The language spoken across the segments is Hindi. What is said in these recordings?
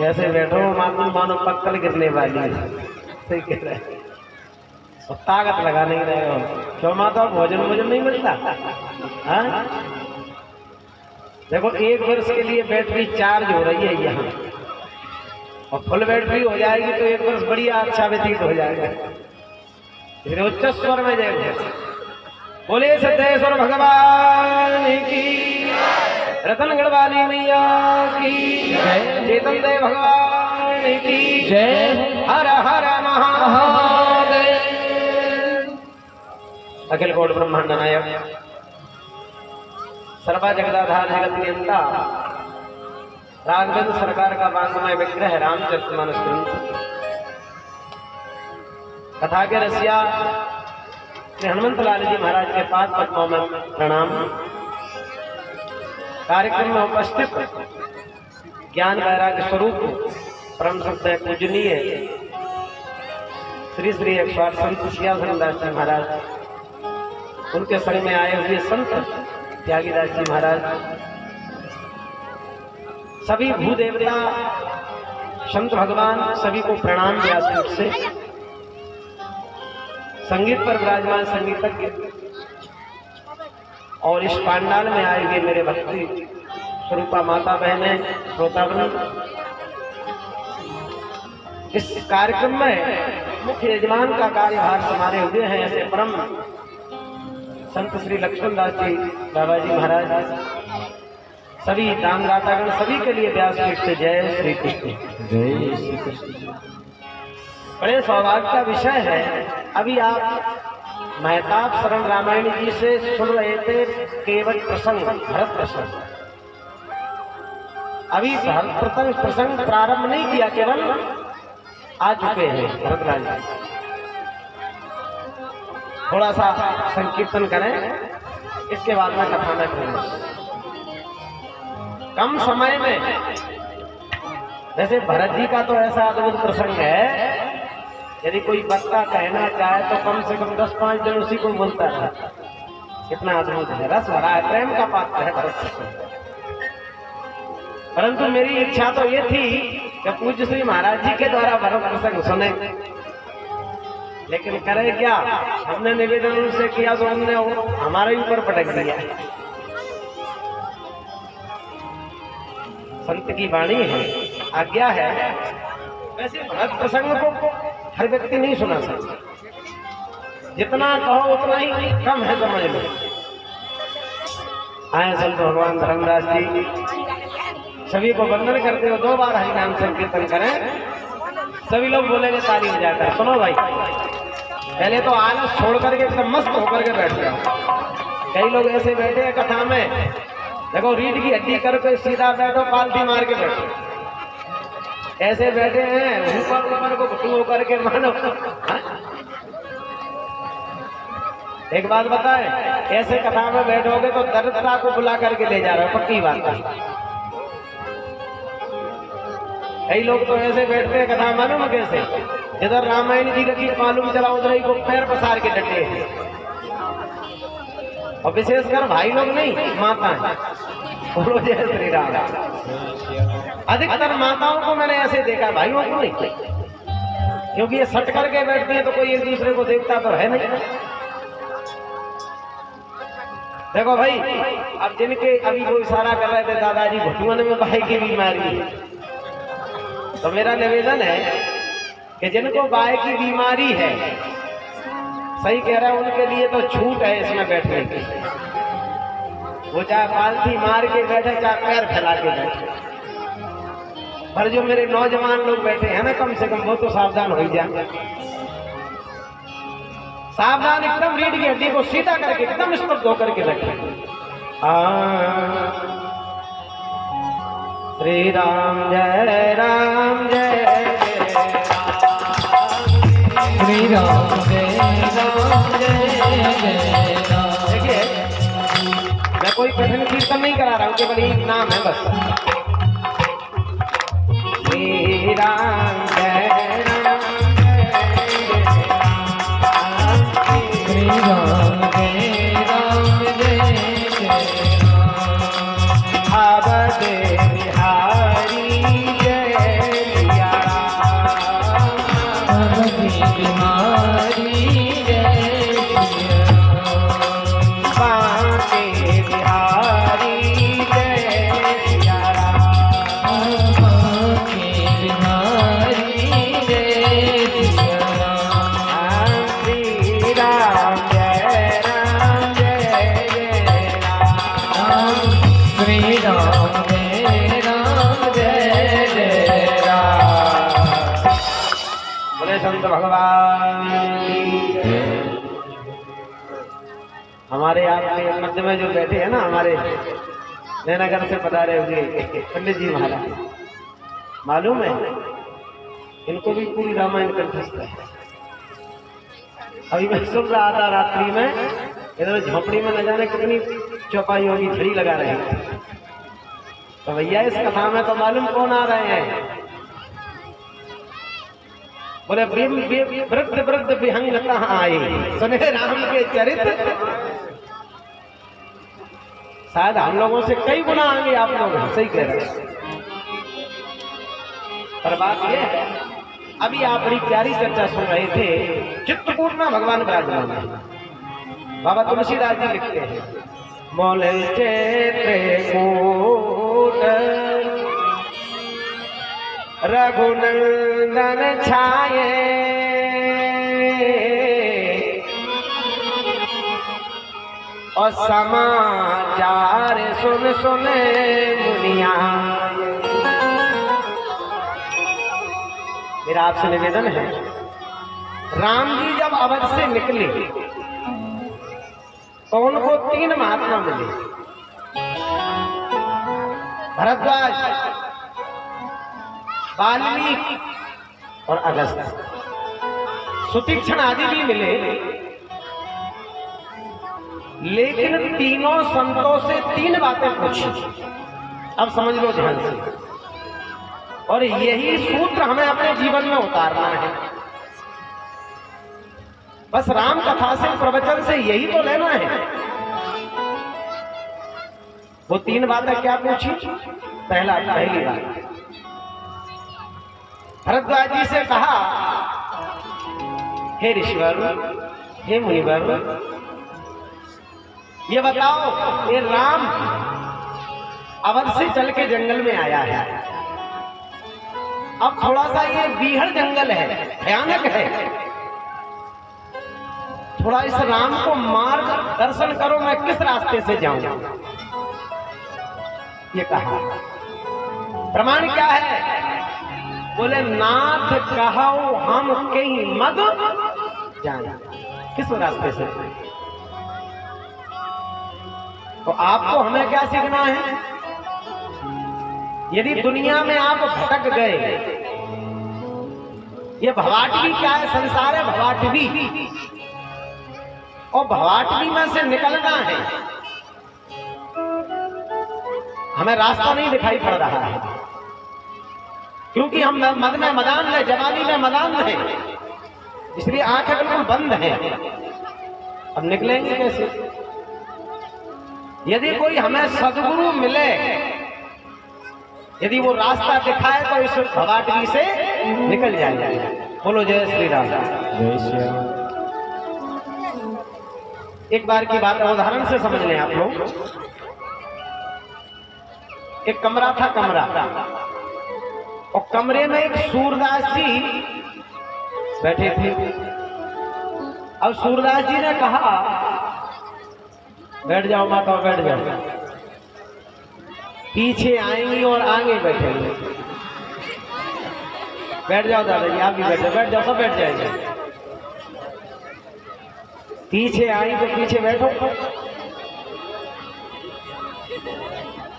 कैसे बैठो मानो मानो पक्कल गिरने वाली है। सही कह रहे हैं, और ताकत लगा नहीं रहे हो। क्यों माता, भोजन भोजन नहीं मिलता? हाँ, देखो 1 वर्ष के लिए बैटरी चार्ज हो रही है यहाँ, और फुल बैटरी हो जाएगी तो 1 वर्ष बढ़िया अच्छा व्यतीत हो जाएगा। लेकिन उच्च स्वर में जय बोले सिद्धेश्वर भगवान की, रतनगढ़ वाली मैया की जय, चेतन देव भगवान की जय, हर हर महादेव। अखिल कोटि ब्रह्मांड नायक सर्वा जगदाधार जगत नियंता राघवेंद्र सरकार का वांग्मय विग्रह रामचरितमानस ग्रंथ कथा के रसिया श्री हनुमंत लाल जी महाराज के पाद पद्मों में प्रणाम। कार्यक्रम में उपस्थित ज्ञान वैराग्य स्वरूप परम सत्य पूजनीय श्री श्री 108 संत सियासन दास जी महाराज, उनके संग में आए हुए संत त्यागीदास जी महाराज, सभी भूदेवता संत भगवान सभी को प्रणाम व्यासपीठ से। संगीत पर विराजमान संगीतज्ञ और इस पांडाल में आए हुए मेरे भक्ति स्वरूपा माता बहने श्रोतावृंद, इस कार्यक्रम में मुख्य यजमान का कार्यभार संभाले हुए हैं ऐसे परम संत श्री लक्ष्मण दास जी बाबा जी महाराज, सभी दानदातागण सभी के लिए व्यासपीठ से जय श्री कृष्ण। जय श्री कृष्ण। बड़े सौभाग्य का विषय है, अभी आप मेहताब शरण रामायण जी से सुन रहे थे केवल प्रसंग, भरत प्रसंग। अभी भरत प्रसंग प्रारंभ नहीं किया, केवल आ चुके हैं भरतलाल जी। थोड़ा सा संकीर्तन करें, इसके बाद में कथा में करें। कम समय में, जैसे भरत जी का तो ऐसा अद्भुत प्रसंग है, यदि कोई वक्ता कहना चाहे तो कम से कम 10-5 दिन उसी को बोलता है। कितना अद्भुत है, रस भरा है, प्रेम का पात्र है भरत प्रसंग। परंतु मेरी इच्छा तो ये थी कि पूज्य श्री महाराज जी के द्वारा भरत प्रसंग सुने, लेकिन करे क्या, हमने निवेदन उनसे किया तो उन्होंने हमारे ऊपर पटक दिया। संत की वाणी है, आज्ञा है। वैसे भरत प्रसंग को हर व्यक्ति नहीं सुना सकता, जितना कहो उतना ही कम है, समझ लो। आए संत भगवान धर्मदास जी सभी को वंदन करते हो, 2 बार हरि नाम संकीर्तन करें, सभी लोग बोलेंगे ताली बजाकर। सुनो भाई, पहले तो आलस छोड़ करके एकदम मस्त होकर के बैठ जाओ। कई लोग ऐसे बैठे हैं कथा में, देखो रीढ़ की हड्डी करके सीधा बैठो, पालथी मार के बैठो, ऐसे बैठे हैं ऊपर ऊपर को घुटू होकर के मानो। एक बात बताएं, ऐसे कथा में बैठोगे तो दरिद्रता को बुला करके ले जा रहे हो, पक्की बात है। कई लोग तो ऐसे बैठते हैं कथा मालूम कैसे, इधर रामायण जी का गीत मालूम चला, उधर ही को पैर पसार के डटे हैं। और विशेषकर भाई लोग नहीं, माता है। बोलो जय श्री राम। अधिकतर माताओं को मैंने ऐसे देखा, भाइयों को नहीं, क्योंकि ये सट करके बैठती है तो कोई एक दूसरे को देखता तो है नहीं। देखो भाई, अब जिनके अभी वो इशारा कर रहे थे दादाजी घुटुअन में बाई की बीमारी है, तो मेरा निवेदन है कि जिनको बाई की बीमारी है, सही कह रहा है, उनके लिए तो छूट है इसमें बैठने की। वो चाहे पालथी मार के बैठे, चाहे पैर फैला के बैठे, पर जो मेरे नौजवान लोग बैठे हैं ना, कम से कम वो तो सावधान हो जाए। सावधान एकदम, रीढ़ की हड्डी को सीधा करके एकदम स्तब्ध होकर के रखें। श्री राम जय राम जय जय राम, श्री राम जय राम जय जय राम। देखिए, मैं कोई कठिन कीर्तन नहीं करा रहा हूँ, केवल एक नाम है बस। श्री राम जय राम जय राम, श्री राम जय जय राम। अब बिहारी जय राम जय जय राम। बोले संत भगवान की जय। हमारे आपके मध्य में जो बैठे हैं ना, हमारे नैनागढ़ से पधारे हुए पंडित जी महाराज, मालूम है इनको भी पूरी रामायण कंठस्थ है। अभी मैं सुन रहा था रात्रि में, इधर झोपड़ी में न जाने कितनी चौपाइयों की झड़ी लगा रहे हैं। तो भैया इस कथा में तो मालूम कौन आ रहे हैं? बोले वृद्ध वृद्ध विहंग कहाँ आए, सुने राम के चरित्र। शायद हम लोगों से कई गुना आगे आप लोग, सही कह रहे हैं। पर बात यह है, अभी आप बड़ी प्यारी चर्चा सुन रहे थे, चित्रकूट में भगवान विराजमान है। बाबा तुलसीदास जी लिखते हैं, मोले चित्रकूट रघुनंदन छाये, और समाचार सुन सुने दुनिया। मेरा आपसे निवेदन है, राम जी जब अवध से निकले तो उनको 3 महात्मा मिले, भरद्वाज, वाल्मीकि और अगस्त्य। सुतीक्षण आदि भी मिले, लेकिन तीनों संतों से 3 बातें पूछी। अब समझ लो ध्यान से, और यही सूत्र हमें अपने जीवन में उतारना है। बस राम कथा से, प्रवचन से यही तो लेना है। वो 3 बातें क्या पूछी? पहली बात, भरद्वाज जी से कहा, हे ऋषिवर, हे मुनिवर, ये बताओ, ये राम अवध से चल के जंगल में आया है। अब थोड़ा सा ये बीहड़ जंगल है, भयानक है। थोड़ा इस राम को मार्ग दर्शन करो, मैं किस रास्ते से जाऊं? ये कहा। प्रमाण क्या है? बोले, नाथ कहो हम कहीं मद जाए। किस रास्ते से? तो आपको हमें क्या सीखना है? यदि दुनिया में आप भटक गए, ये भवाटवी क्या है? संसार है भवाटवी, और भवाटवी में से निकलना है। हमें रास्ता नहीं दिखाई पड़ रहा है, क्योंकि हम मद में मदान है, जवानी में मदान है, इसलिए आंखें बिल्कुल बंद है। अब निकलेंगे कैसे? यदि कोई हमें सदगुरु मिले, यदि वो रास्ता दिखाए, तो इस भवाटवी से निकल जाएंगे। बोलो जय श्री राम। जय श्री राम। एक बार की बात है, उदाहरण से समझ लें आप लोग। एक कमरा था, और कमरे में एक सूरदास जी बैठे थे। अब सूरदास जी ने कहा, बैठ जाओ माता, बैठ जाओ। पीछे आएंगी और आगे बैठेंगे। बैठ जाओ दादाजी, आप भी बैठे, बैठ जाओ, सब बैठ जाएंगे। पीछे आई तो पीछे बैठो,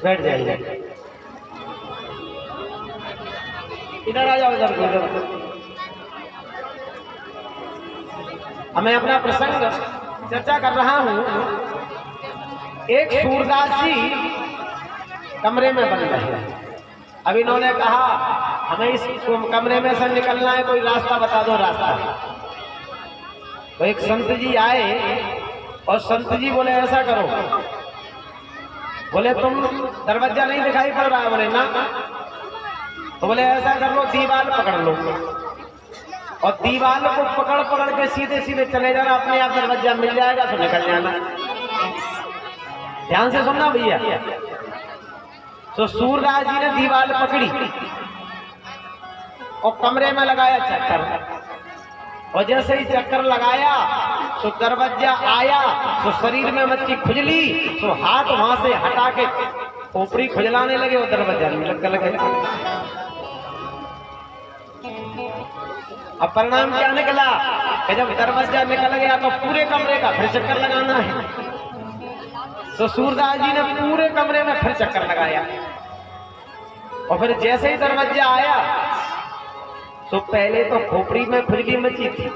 बैठ जाइए। इधर आ जाओ, इधर। मैं अपना प्रसंग चर्चा कर रहा हूं। एक सूरदास जी कमरे में बंद रहे। अब इन्होंने कहा, हमें इस कमरे में से निकलना है, कोई रास्ता बता दो, रास्ता। तो एक संत जी आए, और संत जी बोले, ऐसा करो। बोले, तुम दरवाजा नहीं दिखाई पड़ रहा? बोले, ना। तो बोले, ऐसा कर लो, दीवार पकड़ लो, और दीवार को पकड़ पकड़ के सीधे सीधे चले जाना, अपने आप दरवाजा मिल जाएगा, तो निकल जाना। ध्यान से सुनना भैया। तो सूरदास जी ने दीवार पकड़ी और कमरे में लगाया चक्कर, और जैसे ही चक्कर लगाया तो दरवाजा आया, तो शरीर में मच्छी खुजली, तो हाथ वहां से हटा के खोपड़ी खुजलाने लगे, वो दरवाजा लगे। अब परिणाम क्या निकला कि जब दरवाजा निकल गया तो पूरे कमरे का फिर चक्कर लगाना है। तो सूरदास जी ने पूरे कमरे में फिर चक्कर लगाया और फिर जैसे ही दरवाजा आया तो पहले तो खोपड़ी में खुजली मची थी,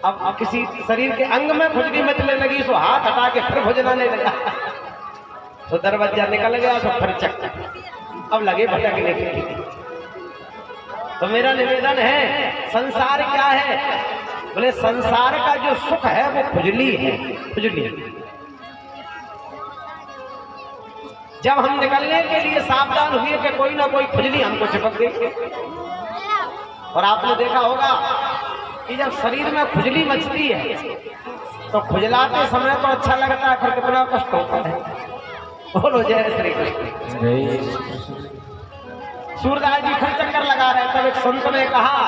अब किसी शरीर के अंग में खुजली मचने लगी, सो हाथ हटा के फिर खुजलाने लगा। तो दरवाजा निकल गया तो फिर चक्कर, अब लगे भटकने के। तो मेरा निवेदन है, संसार क्या है? बोले संसार का जो सुख है वो खुजली है, खुजली। जब हम निकलने के लिए सावधान हुए कि कोई ना कोई खुजली हमको चिपक गई। और आपने देखा होगा कि जब शरीर में खुजली मचती है तो खुजलाते समय तो अच्छा लगता है, फिर कितना कष्ट होता है। बोलो जय श्री कृष्ण। सूरदास जी फिर चक्कर लगा रहे, तब एक संत ने कहा,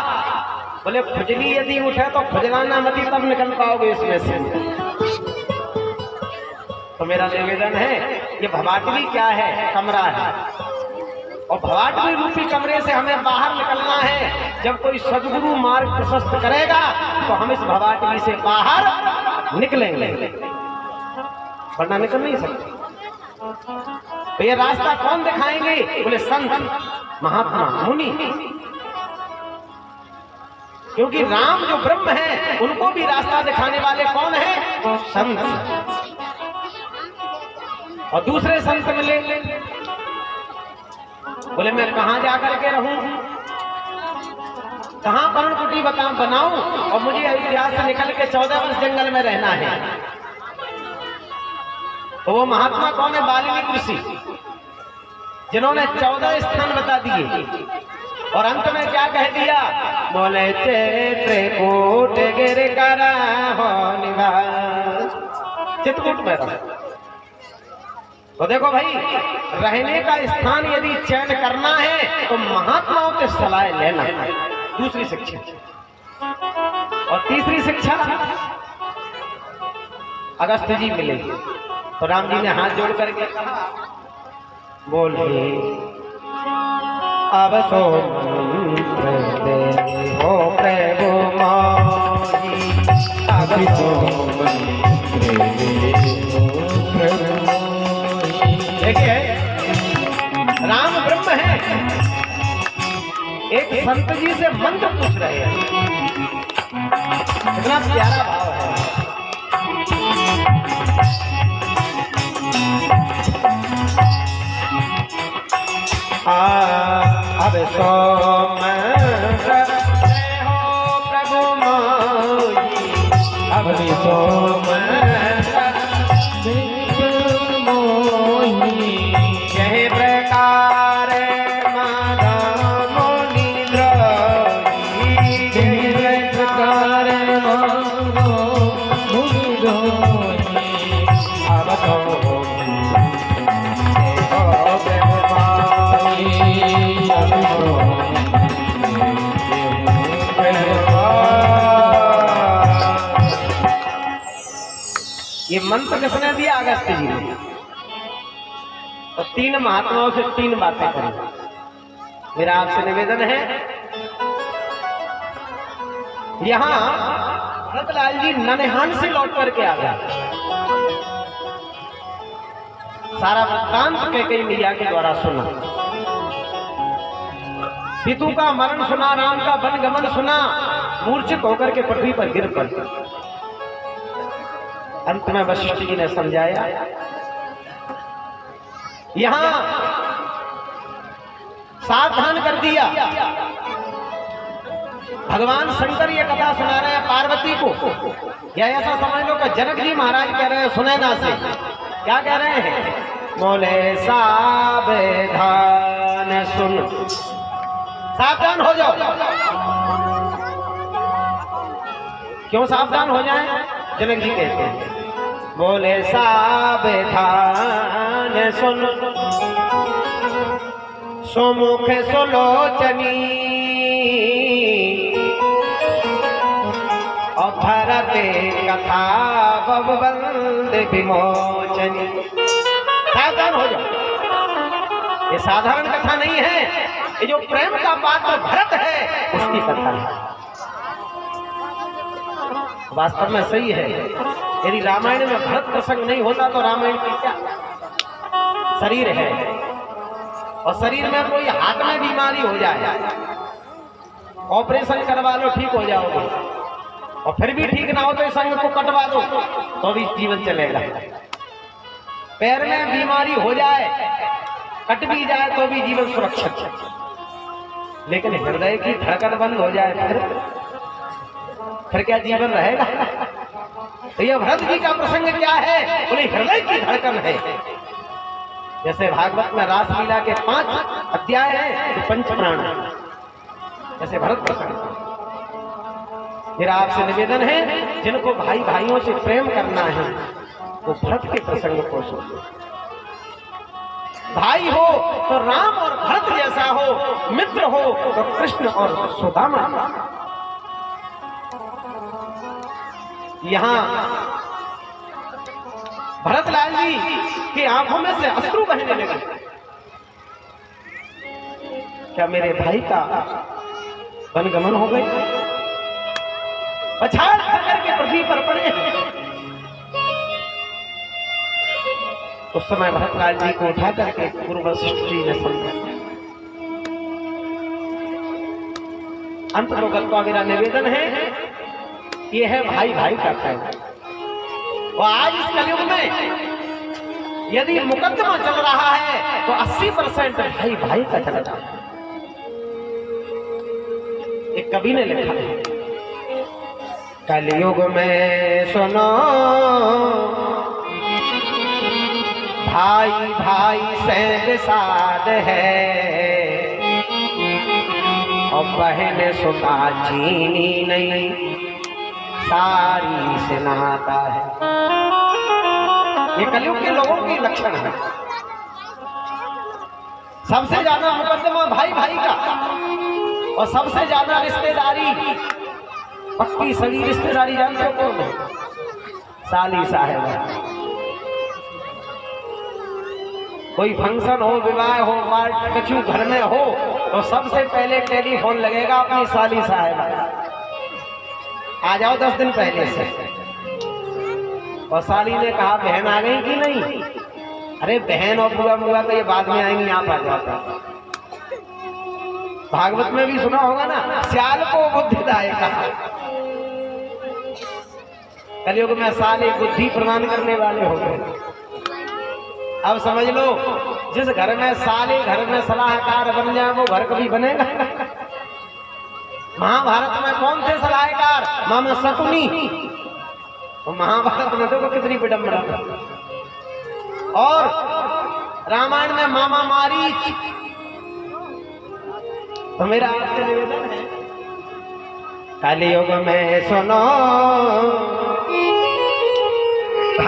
बोले खुजली यदि उठे तो खुजलाना मती, तब निकल पाओगे इसमें से। तो मेरा निवेदन है, ये भवाटवी क्या है? कमरा है, और भवाटवी रूपी कमरे से हमें बाहर निकलना है। जब कोई सद्गुरु मार्ग प्रशस्त करेगा तो हम इस भवाटवी से बाहर निकलेंगे, वरना निकल नहीं सकते। तो ये रास्ता कौन दिखाएंगे? बोले संत, महात्मा, मुनि। क्योंकि राम जो ब्रह्म है उनको भी रास्ता दिखाने वाले कौन है? संत। और दूसरे संत मिले, बोले मैं कहां जाकर के रहूं, कहां पर्णकुटी बनाऊं, और मुझे अयोध्या से निकल के 14 वर्ष जंगल में रहना है। तो वो महात्मा कौन है? वाल्मीकि ऋषि, जिन्होंने 14 स्थान बता दिए और अंत में क्या कह दिया? बोले चित्रकूट गिर करा हो निवास, चित्रकूट में रहो। तो देखो भाई, रहने का स्थान यदि चयन करना है तो महात्माओं के सलाह लेना है। दूसरी शिक्षा। और तीसरी शिक्षा, अगस्त्य जी मिले तो राम जी ने हाथ जोड़ करके कहा, बोले अब सो मंत्र हो प्रभु मोहि, अब सो देखिए, राम ब्रह्म है, एक संत जी से मंत्र पूछ रहे हैं। कितना प्यारा भाव है। अब सो मंत्र हो प्रभु मोहि, अब सो मंत्र मोहि, यह प्रकार माधव मुनि द्रोही, यह प्रकार माधव मुनि द्रोही, अब तो ये मंत्र किसने दिया? अगस्त्य जी ने। तो 3 महात्माओं से 3 बातें करें। मेरा आपसे निवेदन है, यहां भरतलाल जी ननिहाल से लौट करके आ गया। सारा वृत्तांत कैकेयी मैया के द्वारा सुना, पितु का मरण सुना, राम का वन गमन सुना, मूर्छित होकर के पृथ्वी पर गिर पड़े। अंत में वशिष्ठ जी ने समझाया। यहां सावधान कर दिया। भगवान शंकर ये कथा सुना रहे हैं पार्वती को, या ऐसा समझ लो कि जनक जी महाराज कह रहे हैं सुनैना से। क्या कह रहे हैं? बोले सावधान सुन, सावधान हो जाओ। क्यों सावधान हो जाएं? जनक जी कहते हैं, बोले सावधान सुन, सुमुख सुलोचनी, और भरते कथा बंद विमोचनी। सावधान हो जाओ। ये साधारण कथा नहीं है, ये जो प्रेम का पात्र भरत है उसकी कथा है। वास्तव में सही है। यदि रामायण में भरत प्रसंग नहीं होता तो रामायण की क्या शरीर है, और शरीर में कोई हाथ में बीमारी हो जाए, ऑपरेशन करवा लो ठीक हो जाओगे, और फिर भी ठीक ना हो तो इस अंग को कटवा दो तो भी जीवन चलेगा। पैर में बीमारी हो जाए, कट भी जाए तो भी जीवन सुरक्षित है, लेकिन हृदय की धड़कन बंद हो जाए फिर क्या जीवन रहेगा? तो यह भरत जी का प्रसंग क्या है? बोले हृदय की धड़कन है। जैसे भागवत में रासलीला के 5 अध्याय हैं तो पंच प्राण है, जैसे भरत प्रसंग। मेरा आपसे निवेदन है, जिनको भाई भाइयों से प्रेम करना है तो भरत के प्रसंग को सुनो। भाई हो तो राम और भरत जैसा हो, मित्र हो तो कृष्ण और सुदामा। यहाँ भरतलाल जी की आंखों में से अश्रु बहने लगे। क्या मेरे भाई का वनगमन हो गई? पछाड़ करके पृथ्वी पर पड़े। उस समय भरतलाल जी को उठा करके गुरु वशिष्ठ जी ने समझा। अंत लोगों का मेरा निवेदन है, ये है भाई भाई का प्रेम। और आज इस कलयुग में यदि मुकदमा चल रहा है तो 80% भाई भाई का चल रहा है। एक कवि ने लिखा है, कलयुग में सुनो भाई भाई से विषाद है, और बहन सुता चीनी नहीं सारी से नहाता है। ये कलयुग के लोगों की लक्षण है। सबसे ज्यादा मुकदमा भाई भाई का, और सबसे ज्यादा रिश्तेदारी, पक्की सही रिश्तेदारी जानते हो कौन है? साली साहब। कोई फंक्शन हो, विवाह हो, पार्टी कछु घर में हो तो सबसे पहले टेलीफोन लगेगा अपनी साली साहब, आ जाओ 10 दिन पहले से। और साली ने कहा बहन आ गई कि नहीं? अरे बहन और बुआ बुआ तो ये बाद में आएंगी, आप आ जाता। भागवत में भी सुना होगा ना, स्याल को बुद्धिदायक। कलयुग में साले बुद्धि प्रदान करने वाले हो गए। अब समझ लो, जिस घर में साले घर में सलाहकार बन जाए वो घर कभी बनेगा? महाभारत में कौन थे सलाहकार? मामा शकुनी। तो महाभारत में देखो कितनी विडंबना। और रामायण में मामा मारीच। तो मेरा आपसे निवेदन है, कलयुग में सुनो